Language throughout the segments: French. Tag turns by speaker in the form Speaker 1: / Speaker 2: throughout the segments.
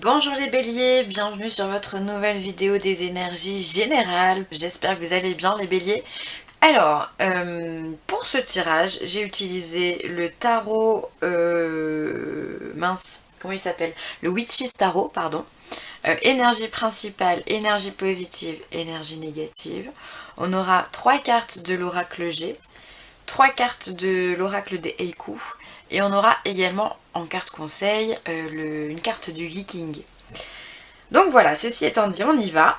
Speaker 1: Bonjour les béliers, bienvenue sur votre nouvelle vidéo des énergies générales. J'espère que vous allez bien les béliers. Alors, pour ce tirage, j'ai utilisé le tarot... mince, comment il s'appelle? Le Witch's Tarot, pardon. Énergie principale, énergie positive, énergie négative. On aura 3 cartes de l'oracle G, 3 cartes de l'oracle des Heiku, et on aura également en carte conseil une carte du Viking. Donc voilà, ceci étant dit, on y va.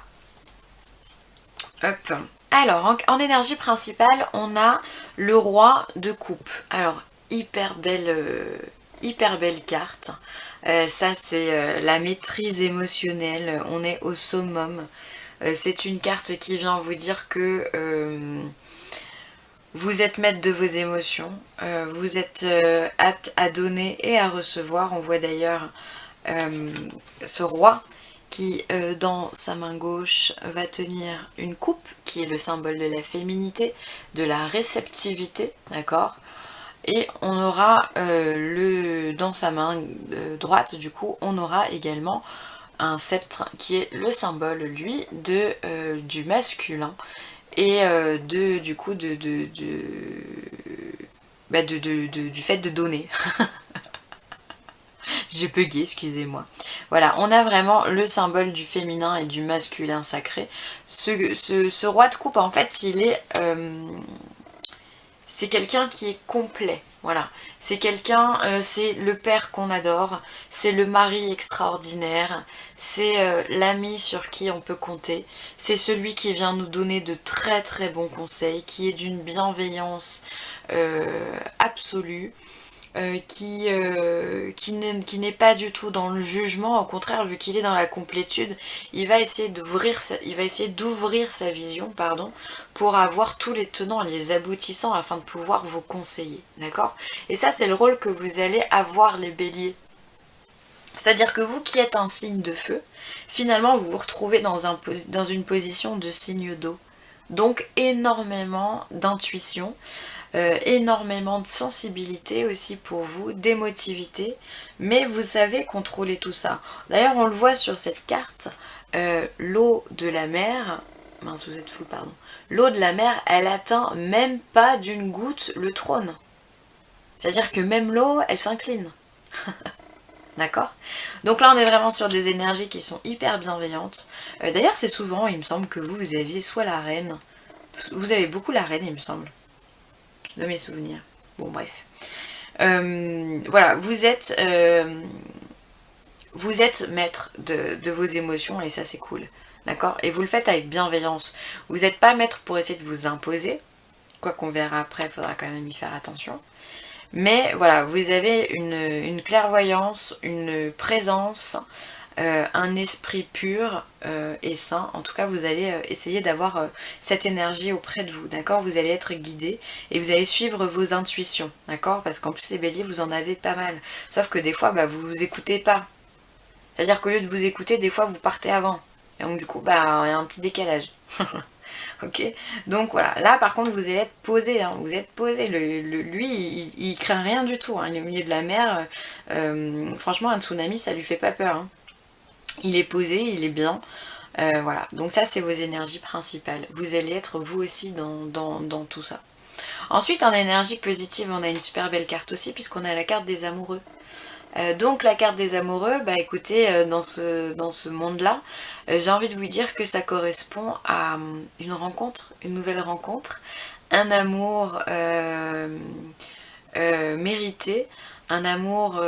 Speaker 1: Hop. Alors, en énergie principale, on a le roi de coupe. Alors, hyper belle carte. Ça, c'est la maîtrise émotionnelle. On est au summum. C'est une carte qui vient vous dire que vous êtes maître de vos émotions. Vous êtes apte à donner et à recevoir. On voit d'ailleurs ce roi qui dans sa main gauche va tenir une coupe qui est le symbole de la féminité, de la réceptivité, d'accord. Et on aura dans sa main droite, du coup, on aura également un sceptre qui est le symbole, lui, du masculin et du coup du fait de donner. J'ai bugué, excusez-moi. On a vraiment le symbole du féminin et du masculin sacré. Ce roi de coupe, en fait, c'est quelqu'un qui est complet. Voilà. C'est quelqu'un, c'est le père qu'on adore, c'est le mari extraordinaire, c'est l'ami sur qui on peut compter, c'est celui qui vient nous donner de très très bons conseils, qui est d'une bienveillance absolue. Qui n'est pas du tout dans le jugement, au contraire, vu qu'il est dans la complétude, il va essayer d'ouvrir sa vision, pardon, pour avoir tous les tenants, les aboutissants, afin de pouvoir vous conseiller, d'accord? Et ça, c'est le rôle que vous allez avoir, les béliers. C'est-à-dire que vous qui êtes un signe de feu, finalement, vous vous retrouvez dans une position de signe d'eau. Donc, énormément d'intuition, énormément de sensibilité aussi pour vous, d'émotivité, mais vous savez contrôler tout ça. D'ailleurs, on le voit sur cette carte, l'eau de la mer, mince, vous êtes fou, pardon. L'eau de la mer, elle atteint même pas d'une goutte le trône. C'est-à-dire que même l'eau, elle s'incline. D'accord? Donc là, on est vraiment sur des énergies qui sont hyper bienveillantes. D'ailleurs, c'est souvent, il me semble que vous aviez soit la reine, vous avez beaucoup la reine, il me semble, de mes souvenirs. Bon, bref. Voilà, vous êtes maître de vos émotions et ça, c'est cool. D'accord? Et vous le faites avec bienveillance. Vous n'êtes pas maître pour essayer de vous imposer. Quoi qu'on verra après, il faudra quand même y faire attention. Mais voilà, vous avez une clairvoyance, une présence, un esprit pur et sain. En tout cas, vous allez essayer d'avoir cette énergie auprès de vous, d'accord? Vous allez être guidé et vous allez suivre vos intuitions, d'accord? Parce qu'en plus, les béliers, vous en avez pas mal. Sauf que des fois, vous vous écoutez pas. C'est-à-dire qu'au lieu de vous écouter, des fois, vous partez avant. Et donc, du coup, il y a un petit décalage. Ok, donc voilà, là par contre vous allez être posé, hein. Vous êtes posé, lui il craint rien du tout, hein. Il est au milieu de la mer, franchement un tsunami ça lui fait pas peur, hein. Il est posé, il est bien, voilà, donc ça c'est vos énergies principales, vous allez être vous aussi dans tout ça. Ensuite en énergie positive on a une super belle carte aussi puisqu'on a la carte des amoureux. Donc la carte des amoureux, écoutez, dans ce monde-là, j'ai envie de vous dire que ça correspond à une rencontre, une nouvelle rencontre, un amour mérité, un amour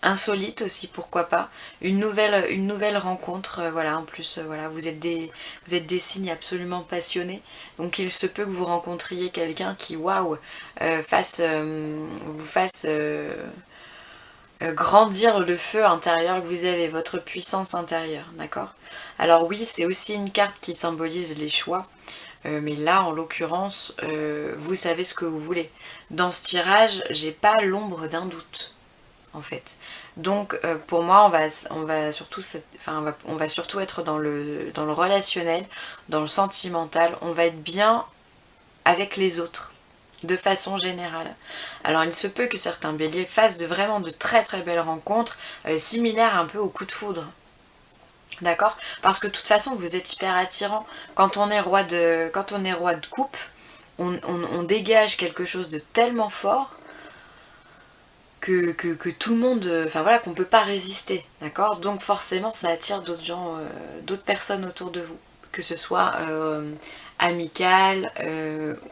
Speaker 1: insolite aussi, pourquoi pas, une nouvelle rencontre, voilà, en plus, voilà, vous êtes des signes absolument passionnés, donc il se peut que vous rencontriez quelqu'un qui, waouh, vous fasse grandir le feu intérieur que vous avez, votre puissance intérieure, d'accord? Alors oui, c'est aussi une carte qui symbolise les choix, mais là, en l'occurrence, vous savez ce que vous voulez. Dans ce tirage, j'ai pas l'ombre d'un doute, en fait. Donc pour moi, on va surtout être dans le relationnel, dans le sentimental, on va être bien avec les autres. de façon générale. Alors il se peut que certains béliers fassent vraiment de très très belles rencontres, similaires un peu au coup de foudre. D'accord? Parce que de toute façon vous êtes hyper attirant. Quand on est roi de coupe, on dégage quelque chose de tellement fort que tout le monde, enfin voilà, qu'on peut pas résister, d'accord? Donc forcément ça attire d'autres gens, d'autres personnes autour de vous, que ce soit amical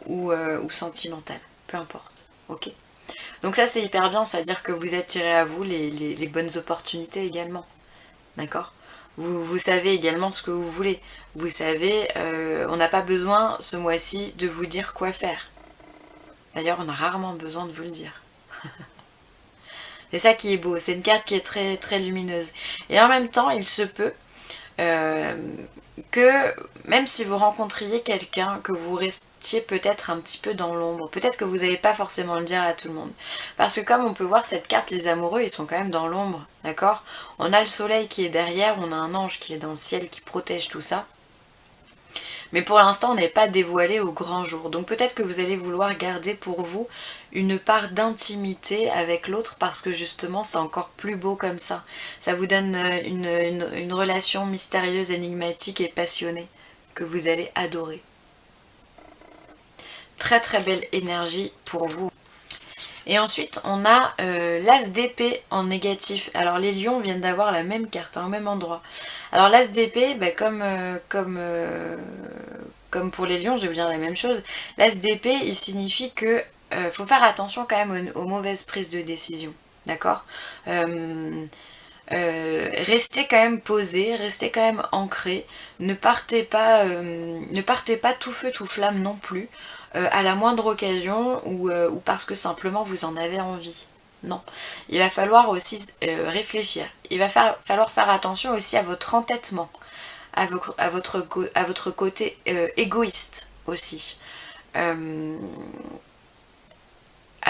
Speaker 1: ou sentimental, peu importe, ok? Donc ça c'est hyper bien, ça veut dire que vous attirez à vous les bonnes opportunités également, d'accord? Vous savez également ce que vous voulez, vous savez, on n'a pas besoin ce mois-ci de vous dire quoi faire. D'ailleurs on a rarement besoin de vous le dire. C'est ça qui est beau, c'est une carte qui est très très lumineuse. Et en même temps, il se peut euh, que même si vous rencontriez quelqu'un, que vous restiez peut-être un petit peu dans l'ombre, peut-être que vous n'allez pas forcément le dire à tout le monde. Parce que comme on peut voir cette carte, les amoureux, ils sont quand même dans l'ombre, d'accord? On a le soleil qui est derrière, on a un ange qui est dans le ciel qui protège tout ça. Mais pour l'instant, on n'est pas dévoilé au grand jour. Donc peut-être que vous allez vouloir garder pour vous une part d'intimité avec l'autre parce que justement, c'est encore plus beau comme ça. Ça vous donne une relation mystérieuse, énigmatique et passionnée que vous allez adorer. Très très belle énergie pour vous. Et ensuite, on a l'as d'épée en négatif. Alors les lions viennent d'avoir la même carte, au même endroit. Alors l'as d'épée, bah, comme pour les lions, je vais vous dire la même chose. L'as d'épée, il signifie que faut faire attention quand même aux mauvaises prises de décision. D'accord. Restez quand même posé, restez quand même ancré. Ne partez pas tout feu tout flamme non plus. À la moindre occasion ou parce que simplement vous en avez envie. Non. Il va falloir aussi réfléchir. Il va falloir faire attention aussi à votre entêtement, à votre côté égoïste aussi. À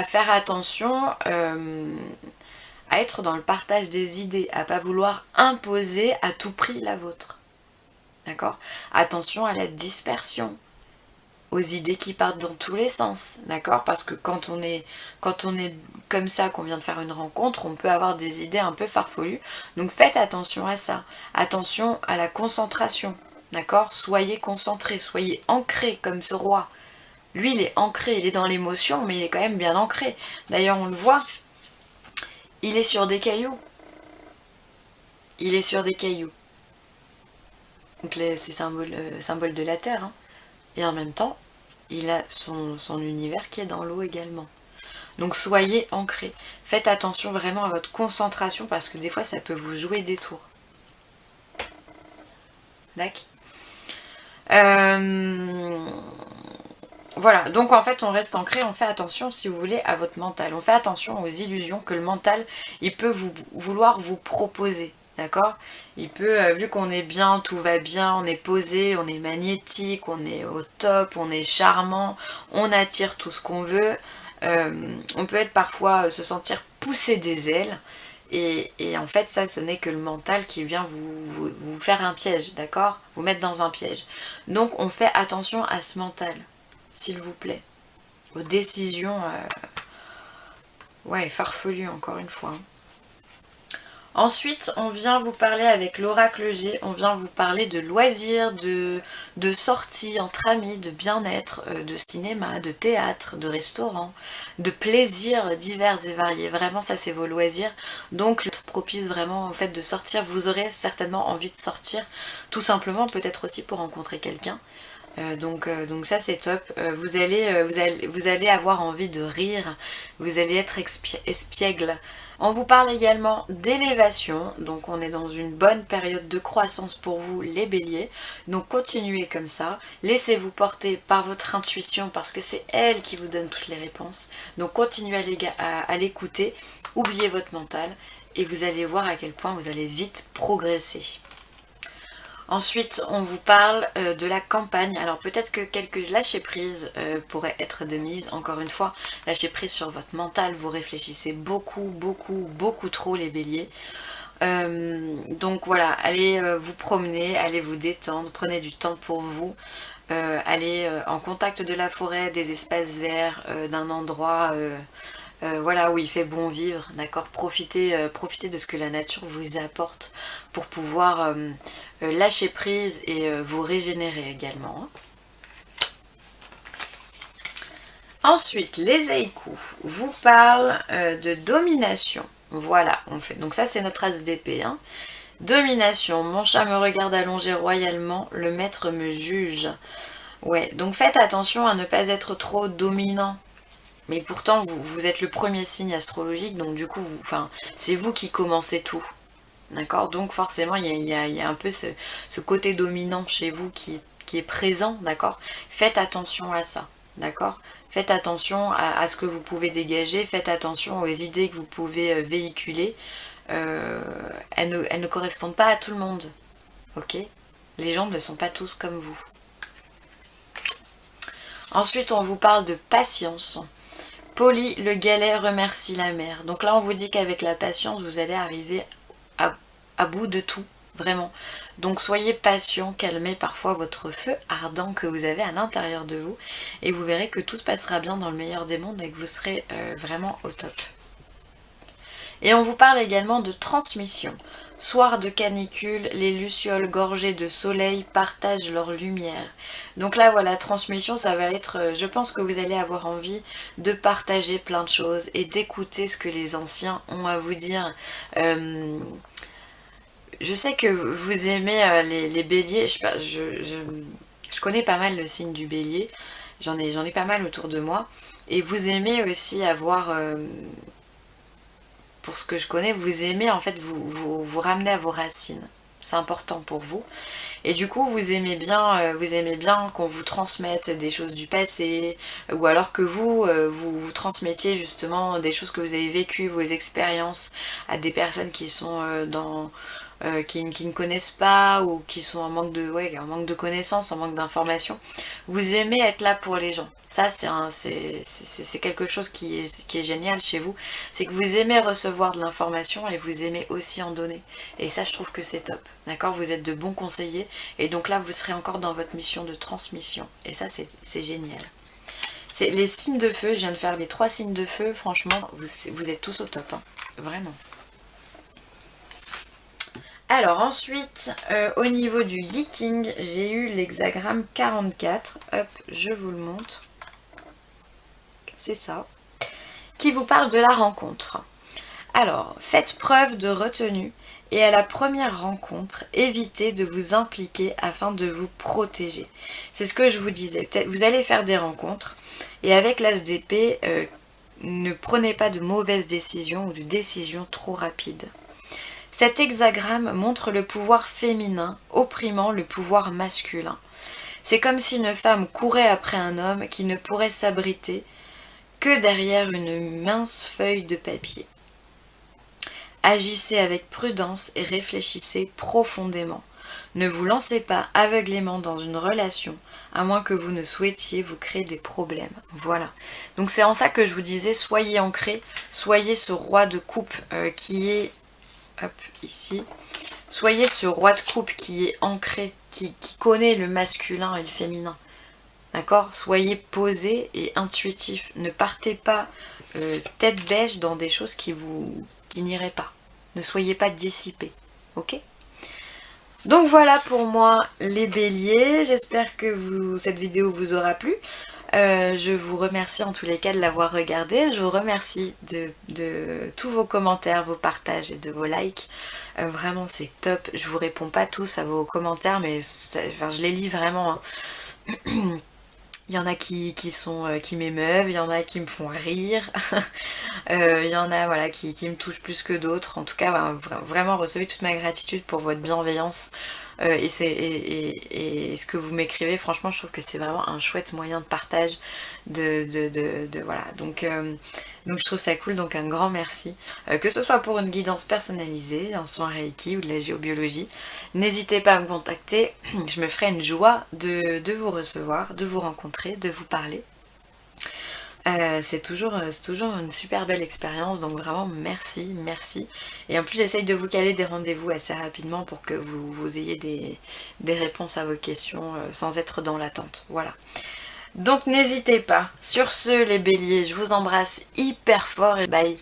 Speaker 1: faire attention à être dans le partage des idées, à pas vouloir imposer à tout prix la vôtre. D'accord? Attention à la dispersion, aux idées qui partent dans tous les sens, d'accord? Parce que quand on est comme ça, qu'on vient de faire une rencontre, on peut avoir des idées un peu farfelues. Donc faites attention à ça. Attention à la concentration, d'accord? Soyez concentrés, soyez ancrés comme ce roi. Lui, il est ancré, il est dans l'émotion, mais il est quand même bien ancré. D'ailleurs, on le voit, il est sur des cailloux. Il est sur des cailloux. Donc c'est symbole de la terre, hein. Et en même temps, il a son univers qui est dans l'eau également. Donc soyez ancrés. Faites attention vraiment à votre concentration parce que des fois ça peut vous jouer des tours. D'accord. Voilà, donc en fait on reste ancré, on fait attention si vous voulez à votre mental. On fait attention aux illusions que le mental il peut vouloir vous proposer. D'accord? Il peut, vu qu'on est bien, tout va bien, on est posé, on est magnétique, on est au top, on est charmant, on attire tout ce qu'on veut. On peut être parfois se sentir pousser des ailes. Et en fait, ça, ce n'est que le mental qui vient vous faire un piège, d'accord? Vous mettre dans un piège. Donc, on fait attention à ce mental, s'il vous plaît. Aux décisions, ouais, farfelues, encore une fois. Ensuite, on vient vous parler avec l'oracle G, on vient vous parler de loisirs, de sorties entre amis, de bien-être, de cinéma, de théâtre, de restaurant, de plaisirs divers et variés. Vraiment, ça c'est vos loisirs. Donc, propice vraiment au fait de sortir. Vous aurez certainement envie de sortir, tout simplement, peut-être aussi pour rencontrer quelqu'un. Donc ça c'est top. Vous allez avoir envie de rire, vous allez être espiègle. On vous parle également d'élévation, donc on est dans une bonne période de croissance pour vous les béliers, donc continuez comme ça, laissez-vous porter par votre intuition parce que c'est elle qui vous donne toutes les réponses, donc continuez à l'écouter, oubliez votre mental et vous allez voir à quel point vous allez vite progresser. Ensuite, on vous parle de la campagne. Alors peut-être que quelques lâcher prise pourraient être de mise. Encore une fois, lâcher prise sur votre mental. Vous réfléchissez beaucoup trop les béliers. Donc voilà, allez vous promener, allez vous détendre, prenez du temps pour vous. aller en contact de la forêt, des espaces verts, d'un endroit voilà, où il fait bon vivre, d'accord. Profitez de ce que la nature vous apporte pour pouvoir lâcher prise et vous régénérer également. Ensuite, les haïkus vous parlent de domination. Voilà, on fait. Donc ça, c'est notre as d'épée. Hein. Domination. Mon chat me regarde allonger royalement. Le maître me juge. Ouais, donc faites attention à ne pas être trop dominant. Mais pourtant, vous êtes le premier signe astrologique, donc du coup, c'est vous qui commencez tout. D'accord. Donc forcément, il y a un peu ce côté dominant chez vous qui est présent, d'accord. Faites attention à ça, d'accord. Faites attention à ce que vous pouvez dégager, faites attention aux idées que vous pouvez véhiculer. Elles ne correspondent pas à tout le monde, ok. Les gens ne sont pas tous comme vous. Ensuite, on vous parle de patience. Poli, le galet remercie la mer. Donc là, on vous dit qu'avec la patience, vous allez arriver à bout de tout, vraiment. Donc soyez patient, calmez parfois votre feu ardent que vous avez à l'intérieur de vous et vous verrez que tout se passera bien dans le meilleur des mondes et que vous serez vraiment au top. Et on vous parle également de transmission. Soir de canicule, les lucioles gorgées de soleil partagent leur lumière. Donc là voilà, transmission, ça va être, je pense que vous allez avoir envie de partager plein de choses et d'écouter ce que les anciens ont à vous dire. Je sais que vous aimez les béliers, je connais pas mal le signe du bélier, j'en ai pas mal autour de moi. Et vous aimez aussi avoir... pour ce que je connais, vous aimez en fait vous ramener à vos racines. C'est important pour vous. Et du coup, vous aimez bien qu'on vous transmette des choses du passé, ou alors que vous transmettiez justement des choses que vous avez vécues, vos expériences, à des personnes qui sont qui ne connaissent pas ou qui sont en manque de connaissances, en manque d'informations. Vous aimez être là pour les gens. Ça, c'est quelque chose qui est génial chez vous. C'est que vous aimez recevoir de l'information et vous aimez aussi en donner. Et ça, je trouve que c'est top. D'accord. Vous êtes de bons conseillers. Et donc là, vous serez encore dans votre mission de transmission. Et ça, c'est génial. C'est les signes de feu. Je viens de faire les 3 signes de feu. Franchement, vous êtes tous au top. Hein. Vraiment. Alors ensuite, au niveau du Yiking, j'ai eu l'hexagramme 44. Hop, je vous le montre. C'est ça. Qui vous parle de la rencontre. Alors, faites preuve de retenue et à la première rencontre, évitez de vous impliquer afin de vous protéger. C'est ce que je vous disais. Peut-être vous allez faire des rencontres et avec l'as d'épée, ne prenez pas de mauvaises décisions ou de décisions trop rapides. Cet hexagramme montre le pouvoir féminin opprimant le pouvoir masculin. C'est comme si une femme courait après un homme qui ne pourrait s'abriter que derrière une mince feuille de papier. Agissez avec prudence et réfléchissez profondément. Ne vous lancez pas aveuglément dans une relation, à moins que vous ne souhaitiez vous créer des problèmes. Voilà. Donc c'est en ça que je vous disais, soyez ancrés, soyez ce roi de coupe qui est... Hop, ici. Soyez ce roi de coupe qui est ancré, qui connaît le masculin et le féminin. D'accord. Soyez posé et intuitif. Ne partez pas tête bêche dans des choses qui n'iraient pas. Ne soyez pas dissipés. Ok. Donc voilà pour moi les béliers. J'espère que cette vidéo vous aura plu. Je vous remercie en tous les cas de l'avoir regardé. Je vous remercie de tous vos commentaires, vos partages et de vos likes. Vraiment c'est top. Je vous réponds pas tous à vos commentaires, mais je les lis vraiment. Hein. Il y en a qui m'émeuvent, il y en a qui me font rire, il y en a voilà, qui me touchent plus que d'autres. En tout cas, vraiment recevez toute ma gratitude pour votre bienveillance et ce que vous m'écrivez. Franchement, je trouve que c'est vraiment un chouette moyen de partage. Voilà. Donc je trouve ça cool, donc un grand merci. Que ce soit pour une guidance personnalisée, un soin Reiki ou de la géobiologie, n'hésitez pas à me contacter. Je me ferai une joie de vous recevoir, de vous rencontrer, de vous parler. C'est toujours une super belle expérience, donc vraiment merci, merci. Et en plus j'essaye de vous caler des rendez-vous assez rapidement pour que vous ayez des réponses à vos questions sans être dans l'attente. Voilà. Donc n'hésitez pas. Sur ce les béliers, je vous embrasse hyper fort et bye.